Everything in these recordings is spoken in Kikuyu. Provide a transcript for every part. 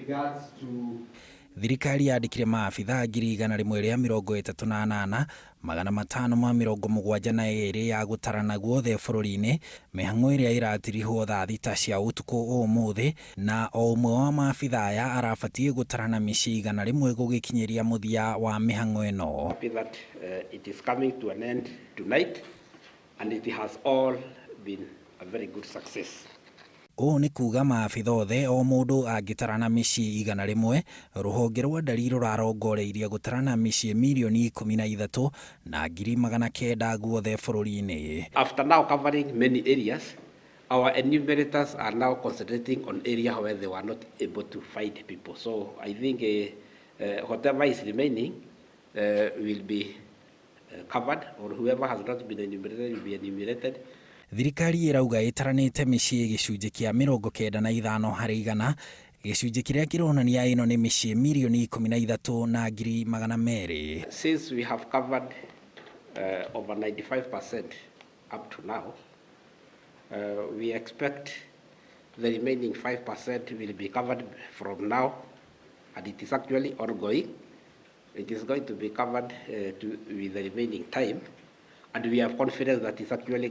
regards to thirikari yandikire maabitha 138,572 572 ya gutarana guothe bururi-ini mihang'o iria iratirihwo thaa thita cia utuku umuthi, na o umwe wa maabitha aya arabatie gutarana micii 100 gugikinyiria muthia wa mihang'o ino. That it is coming to an end tonight and it has all been a very good success. O ni kuga maabitha othe o mundu angitarana micii 100, ruhonge rwa ndari rurarongoreirie gutarana micii 13,000,000 na 900,000 guothe bururi-ini. After now covering many areas, our enumerators are now concentrating on areas where they were not able to find people. So I think whatever is remaining will be covered, or whoever has not been enumerated will be enumerated. Thirikari irauga itaranite micii gicunji kia 95%, gicunji kiria kironania ino ni micii 13,200,000. Since we have covered over 95% up to now, we expect the remaining 5% will be covered from now, and it is actually ongoing. It is going to be covered with the remaining time, and we have confidence that it's actually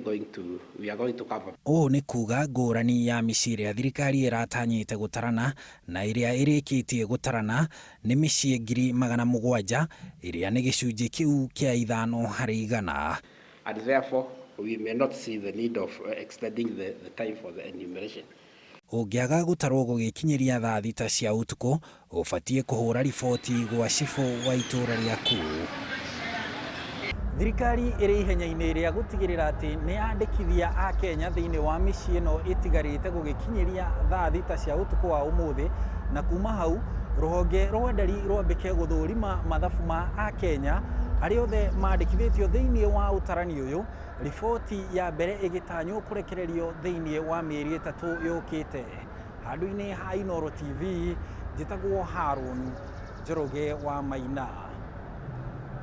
we are going to cover. O ni kuga ngurani ya micii iria thirikari iratanyite gutarana na iria irikitie gutarana ni micii 700,000, iria ni gicunji kiu kia 5%. And therefore we may not see the need of extending the time for the enumeration. Ungiaga gutarwo gugikinyiria thaa thita cia utuku, ubatie kuhura riboti gwa cifu wa itura riaku. Thirikari iri ihenya-ini ria gutigirira ati ni yandikithia a Kenya thiini wa micii ino itigarite gugikinyiria thaa thita cia utuku wa umuthi, na kuma hau ruhonge rwa ndari rwambike guthurima mathabu ma a Kenya aria othe mandikithitio thiini wa utarani uyu, riboti ya mbere igitanywo kurekererio thiini wa mieri 3 yukite. Handu-ini ha Inooro TV, njitagwo Harun Njoroge wa Maina.